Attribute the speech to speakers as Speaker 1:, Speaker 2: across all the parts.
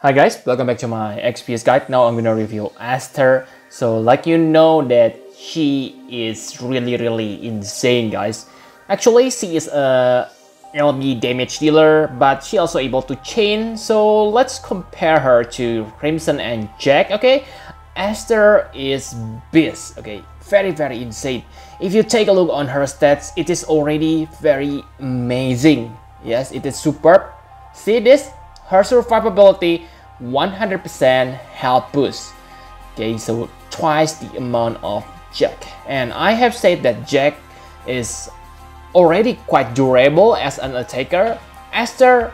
Speaker 1: Hi guys, welcome back to my XPS guide. Now I'm gonna review Esther. So like you know that she is really insane, guys. Actually, she is a LB damage dealer, but she also able to chain. So let's compare her to Crimson and Jack. Okay, Esther is beast. Okay, very insane. If you take a look on her stats, it is already very amazing. Yes, it is superb. See this? Her survivability 100% health boost. Okay, so twice the amount of Jack. And I have said that Jack is already quite durable as an attacker. Esther,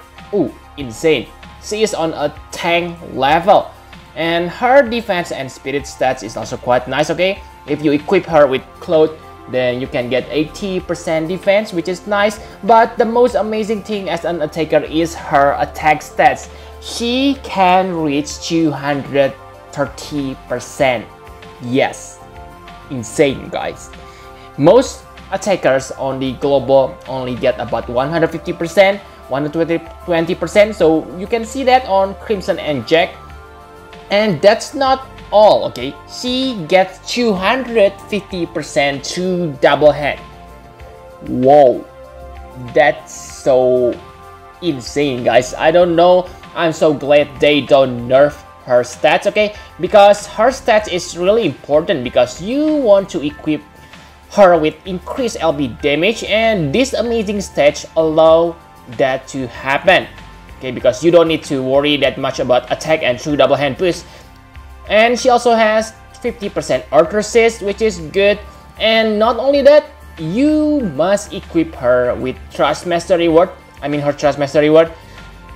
Speaker 1: insane. She is on a tank level. And her defense and spirit stats is also quite nice, okay? If you equip her with clothes, then you can get 80% defense, which is nice. But the most amazing thing as an attacker is her attack stats. She can reach 230%. Yes, insane, guys. Most attackers on the global only get about 150%, 120%. So you can see that on Crimson and Jack. And that's not all, okay? She gets 250% to double hand. Whoa, that's so insane, guys. I don't know. I'm so glad they don't nerf her stats, okay? Because her stats is really important because you want to equip her with increased LB damage, and this amazing stats allow that to happen. Okay, because you don't need to worry that much about attack and true double hand boost. And she also has 50% Earth Resist, which is good. And not only that, you must equip her with Trust Master Reward. Her Trust Master Reward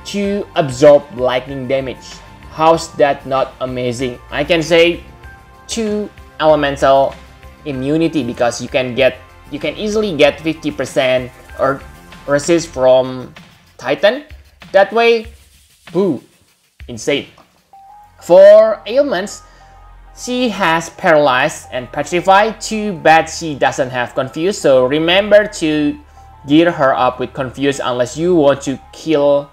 Speaker 1: to absorb lightning damage. How's that not amazing? I can say 2 elemental immunity because you can easily get 50% Earth Resist from Titan. That way, boo, insane. For ailments, she has Paralyzed and Petrified. Too bad she doesn't have Confuse. So remember to gear her up with Confuse unless you want to kill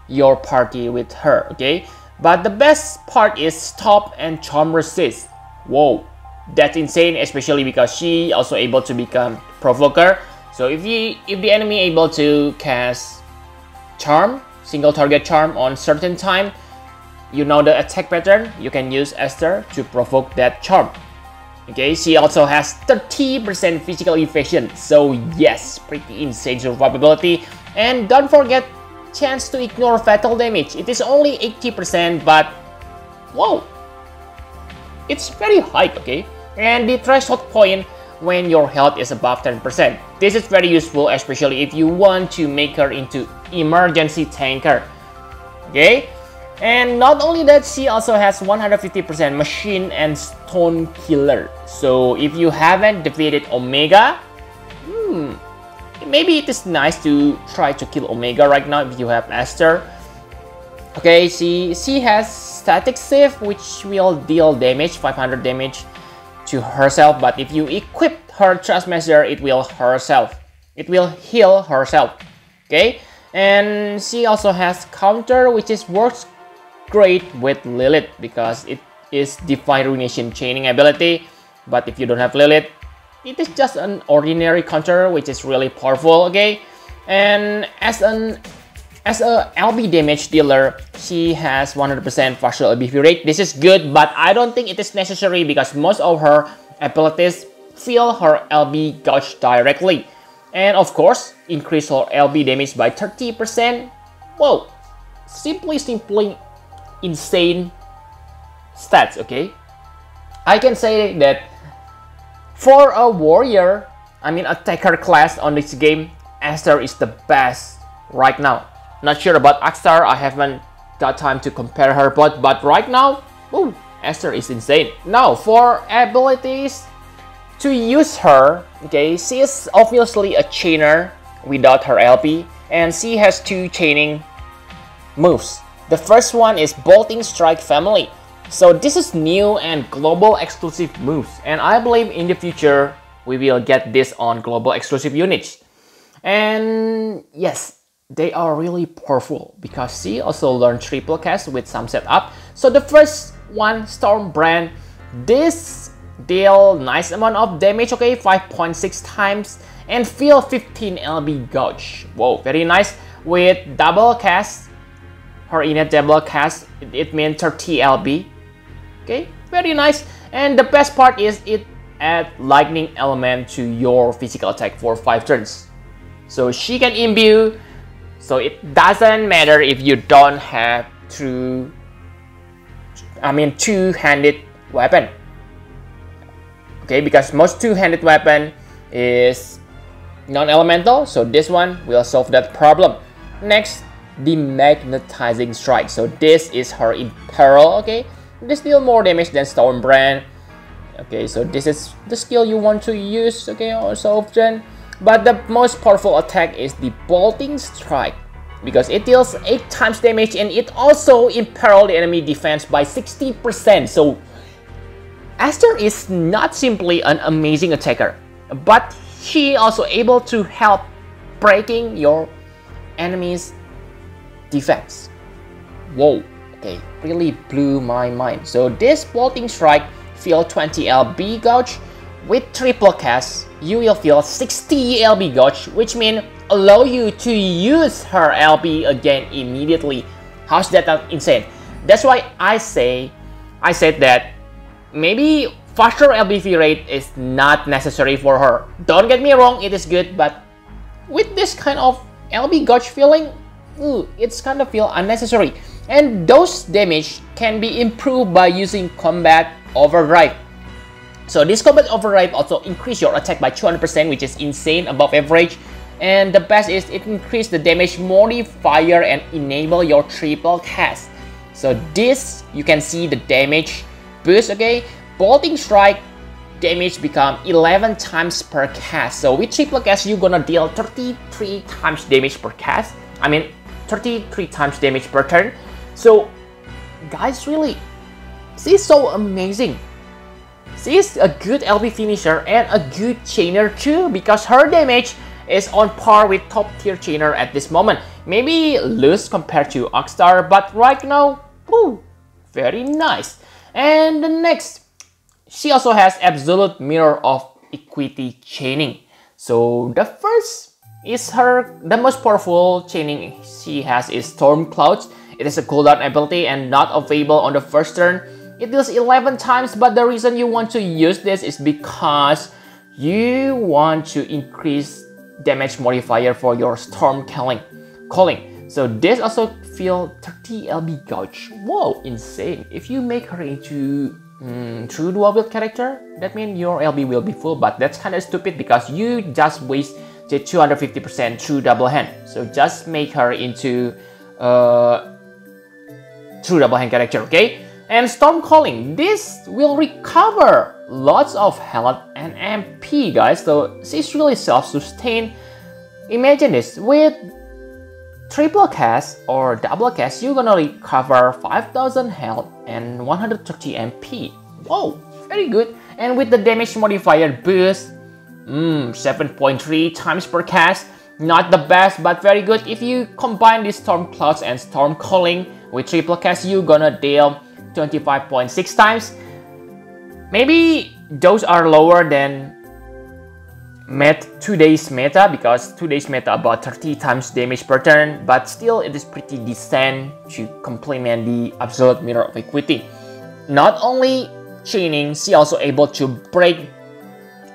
Speaker 1: your party with her, okay? But the best part is Stop and Charm Resist. Whoa, that's insane, especially because she also able to become Provoker. So if the enemy able to cast Charm, single target charm on certain time, you know the attack pattern, you can use Esther to provoke that charm. Okay, she also has 30% physical evasion, so yes, pretty insane survivability. And don't forget chance to ignore fatal damage. It is only 80%, but whoa, it's very high, okay? And the threshold point when your health is above 10%. This is very useful, especially if you want to make her into emergency tanker. Okay? And not only that, she also has 150% machine and stone killer. So if you haven't defeated Omega, maybe it is nice to try to kill Omega right now if you have Esther. Okay, she has static shift, which will deal damage, 500 damage to herself. But if you equip her Trust Master, it will heal herself. Okay, and she also has counter, which works great with Lilith because it is Divine Ruination chaining ability. But if you don't have Lilith, it is just an ordinary counter, which is really powerful. Okay, and as a LB damage dealer, she has 100% partial ABV rate. This is good, but I don't think it is necessary because most of her abilities fill her LB gauge directly. And of course, increase her LB damage by 30%. Whoa, simply insane stats, okay? I can say that for a warrior, attacker class on this game, Esther is the best right now. Not sure about Eastar, I haven't got time to compare her, but right now, Esther is insane. Now, for abilities to use her, okay, she is obviously a chainer without her LP, and she has 2 chaining moves. The first one is Bolting Strike family. So this is new and global exclusive moves, and I believe in the future, we will get this on global exclusive units. And yes, they are really powerful because she also learned triple cast with some setup. So the first one, Storm Brand, this deal nice amount of damage, okay, 5.6 times, and feel 15 LB gauge. Whoa, very nice. With double cast, her innate double cast, it means 30 LB. Okay, very nice. And the best part is it adds lightning element to your physical attack for 5 turns. So she can imbue, so it doesn't matter if you don't have two-handed weapon. Okay, because most two-handed weapon is non-elemental, so this one will solve that problem. Next, the Magnetizing Strike. So this is her in peril, okay? This deal more damage than Stormbrand. Okay, so this is the skill you want to use, okay, also often. But the most powerful attack is the Bolting Strike, because it deals 8 times damage and it also imperil the enemy defense by 60%. So Esther is not simply an amazing attacker, but she also able to help breaking your enemy's defense. Whoa, okay, really blew my mind. So this Bolting Strike feel 20 LB gauge. With triple cast, you will feel 60 LB gauge, which means allow you to use her LB again immediately. How's that insane? That's why I said that maybe faster LBV rate is not necessary for her. Don't get me wrong, it is good, but with this kind of LB gauge feeling, it's kind of feel unnecessary. And those damage can be improved by using Combat Overdrive. So this Combat Overdrive also increase your attack by 200%, which is insane, above average. And the best is it increase the damage modifier and enable your triple cast. So this, you can see the damage boost, okay? Bolting Strike damage become 11 times per cast. So with triple cast, you're gonna deal 33 times damage per cast. 33 times damage per turn. So guys, really, she's so amazing. She's a good LB finisher and a good chainer too, because her damage is on par with top tier chainer at this moment. Maybe loose compared to Eastar, but right now, very nice. And the next, she also has absolute mirror of equity chaining. So the first is the most powerful chaining she has is Storm Clouds. It is a cooldown ability and not available on the first turn. It deals 11 times, but the reason you want to use this is because you want to increase damage modifier for your Storm Calling. So this also feel 30 LB gauge. Whoa, insane. If you make her into true dual wield character, that means your LB will be full, but that's kind of stupid because you just waste the 250% true double hand. So just make her into true double hand character, okay? And Storm Calling, this will recover lots of health and MP, guys. So she's really self-sustained. Imagine this, with triple cast or double cast, you're gonna recover 5,000 health and 130 MP. Whoa, very good. And with the damage modifier boost, 7.3 times per cast, not the best, but very good. If you combine this Storm Clouds and Storm Calling with triple cast, you're gonna deal 25.6 times. Maybe those are lower than today's meta, because today's meta about 30 times damage per turn, but still it is pretty decent to complement the absolute mirror of equity. Not only chaining, she also able to break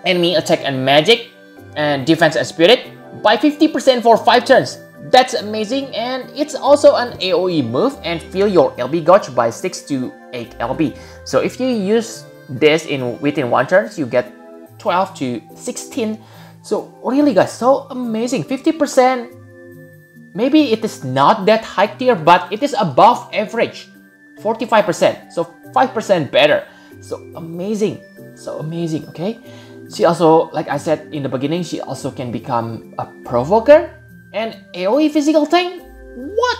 Speaker 1: enemy attack and magic and defense and spirit by 50% for 5 turns. That's amazing, and it's also an AoE move and fill your LB gauge by 6 to 8 LB. So if you use this within 1 turn, you get 12 to 16. So really guys, so amazing. 50%, maybe it is not that high tier, but it is above average. 45%, so 5% better. So amazing, okay? She also, like I said in the beginning, she also can become a provoker and AoE physical tank. What?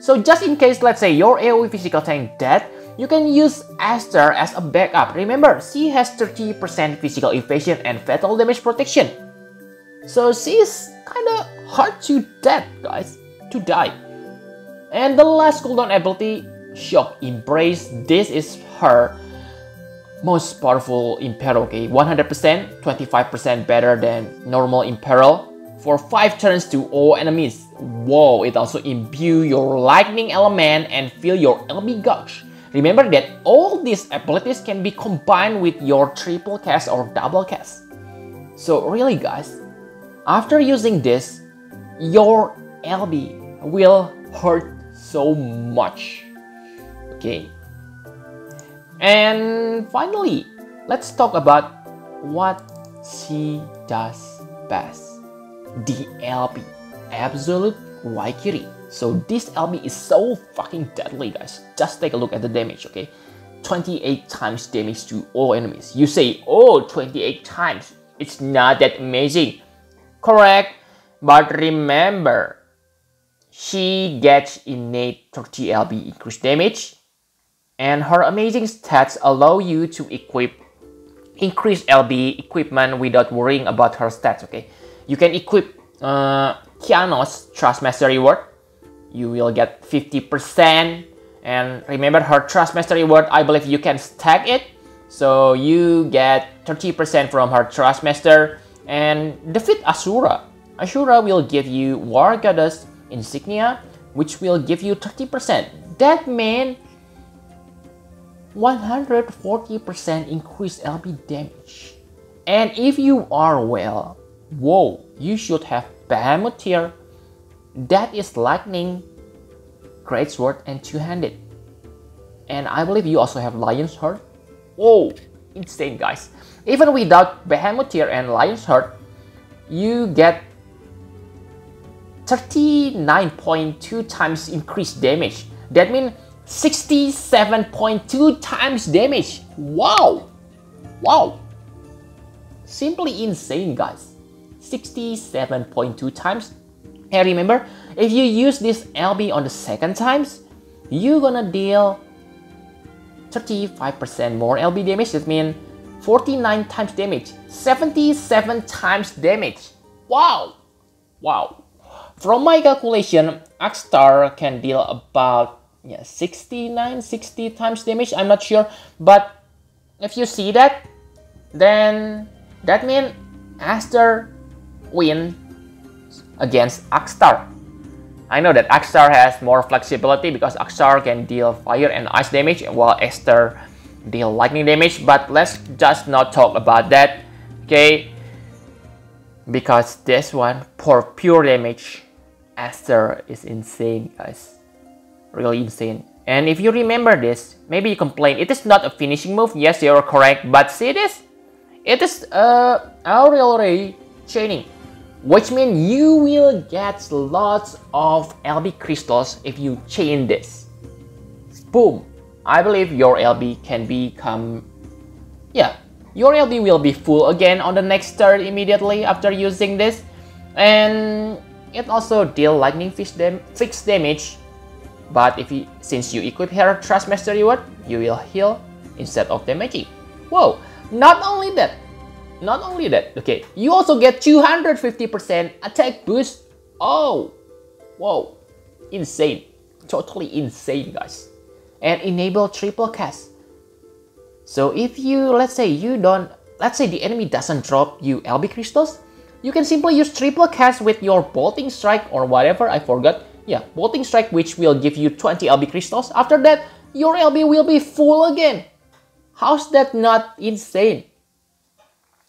Speaker 1: So just in case, let's say your AoE physical tank dead, you can use Esther as a backup. Remember, she has 30% physical evasion and fatal damage protection. So she's kinda hard to death, guys, to die. And the last cooldown ability, Shock Embrace. This is her most powerful Imperil, okay? 100%, 25% better than normal Imperil for 5 turns to all enemies. Whoa, it also imbue your lightning element and fill your LB gauge. Remember that all these abilities can be combined with your triple cast or double cast. So really guys, after using this, your LB will hurt so much. Okay. And finally, let's talk about what she does best. The LB, Absolute Waikiri. So this LB is so fucking deadly, guys. Just take a look at the damage, okay? 28 times damage to all enemies. You say, oh, 28 times. It's not that amazing. Correct. But remember, she gets innate 30 LB increased damage. And her amazing stats allow you to equip increased LB equipment without worrying about her stats, okay? You can equip Kiano's Trustmaster reward. You will get 50%. And remember her Trustmaster reward, I believe you can stack it. So you get 30% from her Trustmaster. And defeat Asura. Asura will give you War Goddess Insignia, which will give you 30%. That means 140% increased LB damage. And if you are well, whoa, you should have Behemoth tier. That is lightning, greatsword, and two-handed. And I believe you also have Lion's Heart. Whoa, insane guys. Even without Behemoth tier and Lion's Heart, you get 39.2 times increased damage. That means 67.2 times damage. Wow! Wow! Simply insane, guys. 67.2 times. And remember, if you use this LB on the second times, you're gonna deal 35% more LB damage. That means 49 times damage. 77 times damage. Wow! Wow! From my calculation, Eastar can deal about 60 times damage. I'm not sure, but if you see that, then that means Esther wins against Eastar. I know that Eastar has more flexibility because Eastar can deal fire and ice damage while Esther deal lightning damage, but let's just not talk about that, okay? Because this one, for pure damage, Esther is insane, guys. Really insane. And if you remember this, maybe you complain, it is not a finishing move. Yes, you are correct, but see this? It is aerial ray chaining, which means you will get lots of LB crystals if you chain this. Boom! I believe your LB can become, your LB will be full again on the next turn immediately after using this. And it also deals lightning fixed damage. But since you equip her Trustmaster reward, you will heal instead of damaging. Whoa! Not only that, okay, you also get 250% attack boost. Oh, whoa, insane, totally insane, guys. And enable triple cast. So if you, let's say the enemy doesn't drop you LB crystals, you can simply use triple cast with your bolting strike or whatever, I forgot. Yeah, bolting strike, which will give you 20 LB crystals. After that, your LB will be full again. How's that not insane?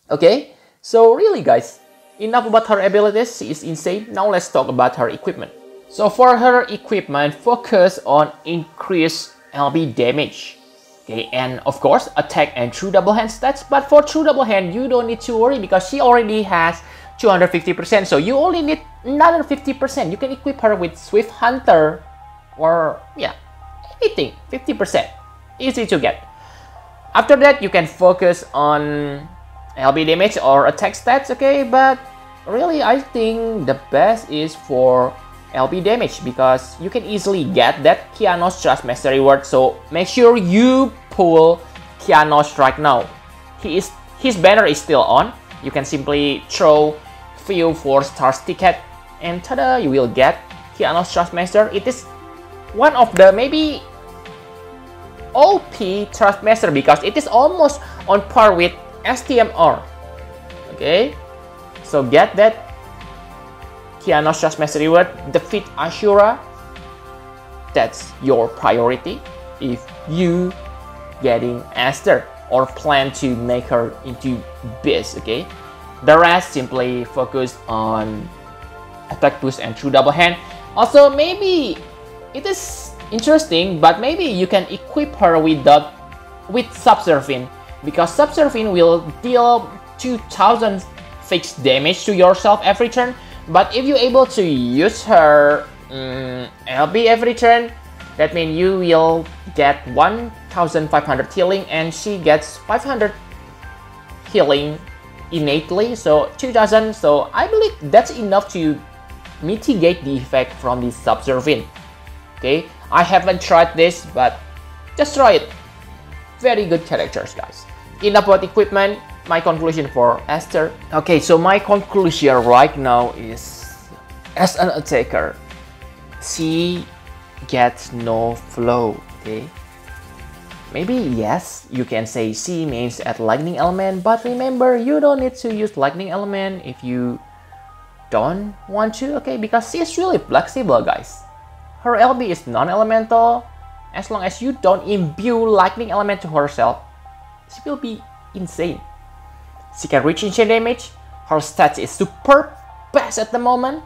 Speaker 1: Okay, so really guys, enough about her abilities. She is insane. Now let's talk about her equipment. So for her equipment, focus on increased LB damage. Okay, and of course, attack and true double hand stats. But for true double hand, you don't need to worry because she already has 250%. So you only need another 50%. You can equip her with Swift Hunter or anything, 50%. Easy to get. After that, you can focus on LB damage or attack stats, okay? But really, I think the best is for LB damage because you can easily get that Kiano's Trustmaster reward. So make sure you pull Kiano's right now. His banner is still on. You can simply throw few 4 stars ticket, and tada, you will get Kiano's Trustmaster. It is one of the maybe OP Trustmaster because it is almost on par with STMR. Okay, so get that Kiano's Trustmaster reward, defeat Ashura. That's your priority if you getting Esther or plan to make her into Beast. Okay, the rest simply focus on attack boost and true double hand. Also, maybe it is interesting, but maybe you can equip her with Subserving, because Subserving will deal 2000 fixed damage to yourself every turn. But if you're able to use her LB every turn, that means you will get 1500 healing and she gets 500 healing innately, so 2000. So I believe that's enough to mitigate the effect from the Subserving. Okay, I haven't tried this, but just try it. Very good characters, guys. Enough about equipment. My conclusion for Esther. Okay, so my conclusion right now is, as an attacker, she gets no flow. Okay, maybe yes, you can say she mains at lightning element, but remember, you don't need to use lightning element if you don't want to. Okay, because she is really flexible, guys. Her LB is non-elemental. As long as you don't imbue lightning element to herself, she will be insane. She can reach insane damage. Her stats is super best at the moment.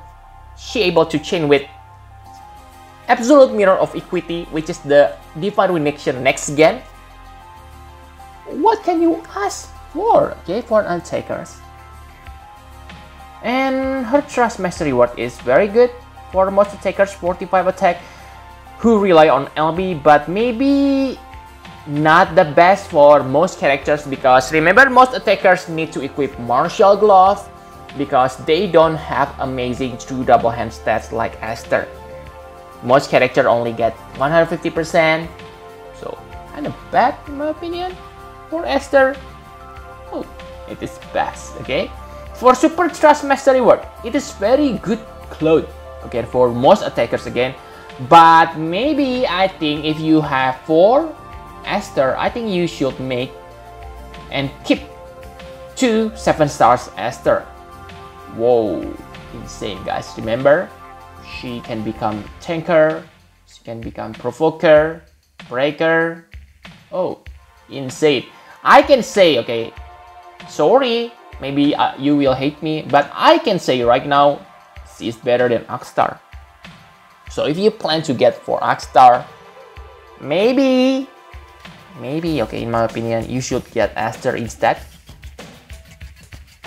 Speaker 1: She able to chain with Absolute Mirror of Equity, which is the Divine Reaction next gen. What can you ask for? Okay, for attackers. And her Trustmaster reward is very good for most attackers, 45 attack, who rely on LB, but maybe not the best for most characters, because remember, most attackers need to equip Martial Glove because they don't have amazing true double hand stats like Esther. Most characters only get 150%, so kind of bad in my opinion. For Esther, oh, it is best. Okay, for Super Trustmaster reward, it is very good cloth. Okay, for most attackers again, but maybe I think if you have 4 Esther, I think you should make and keep 2 7 stars Esther. Whoa, insane, guys. Remember, she can become tanker, she can become provoker, breaker. Oh, insane. I can say, okay, sorry, maybe you will hate me, but I can say right now, she is better than Eastar. So if you plan to get for Eastar, maybe, okay, in my opinion, you should get Esther instead.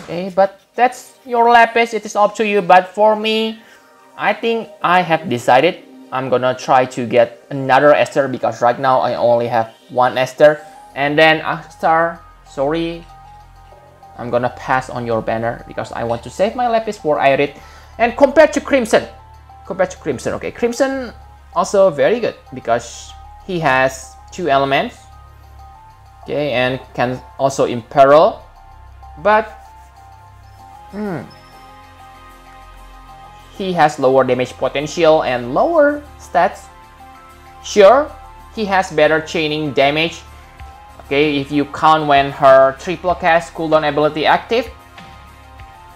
Speaker 1: Okay, but that's your lapis, it is up to you. But for me, I think I have decided I'm gonna try to get another Esther, because right now I only have 1 Esther. And then Eastar, sorry, I'm gonna pass on your banner because I want to save my lapis for Irid. And compared to Crimson, okay, Crimson also very good because he has 2 elements, okay, and can also imperil, but he has lower damage potential and lower stats. Sure, he has better chaining damage. Okay, if you count when her triple cast cooldown ability active,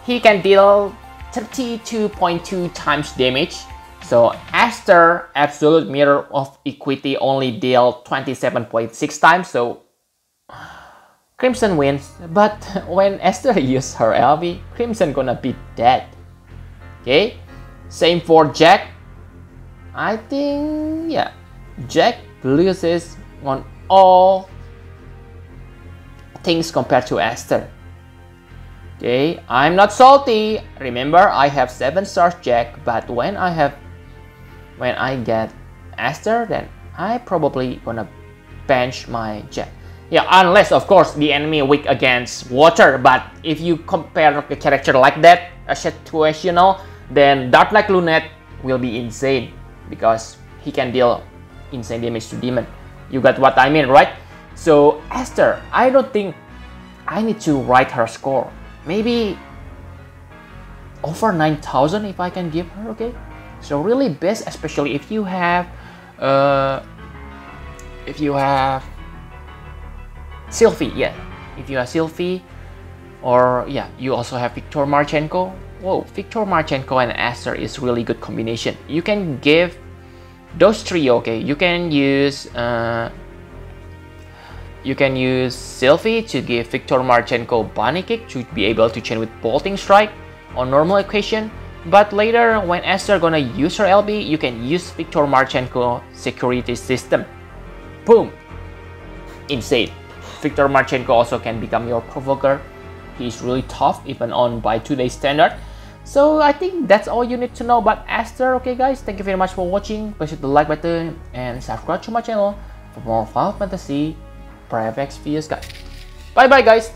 Speaker 1: he can deal 32.2 times damage. So Esther Absolute Mirror of Equity only deal 27.6 times. So Crimson wins. But when Esther uses her LV, Crimson gonna be dead. Okay, same for Jack. I think, yeah, Jack loses on all things compared to Esther. Okay, I'm not salty. Remember, I have 7 stars Jack, but when I get Esther, then I probably gonna bench my Jack. Yeah, unless of course the enemy weak against water. But if you compare a character like that, a situational, then Dark Knight Lunette will be insane because he can deal insane damage to demon. You got what I mean, right? So Esther, I don't think I need to write her score. Maybe over 9,000 if I can give her. Okay, so really best, especially if you have Sylvie. Yeah, if you have Sylvie, or yeah, you also have Victor Marchenko. Whoa, Victor Marchenko and Esther is really good combination. You can give those three. Okay, you can use Sylvie to give Victor Marchenko bunny kick to be able to chain with bolting strike on normal equation. But later, when Esther gonna use her LB, you can use Victor Marchenko security system. Boom! Insane. Victor Marchenko also can become your provoker. He's really tough even on by today's standard. So I think that's all you need to know about Esther. Okay guys, thank you very much for watching. Please hit the like button and subscribe to my channel for more Final Fantasy private videos guys. Bye bye guys.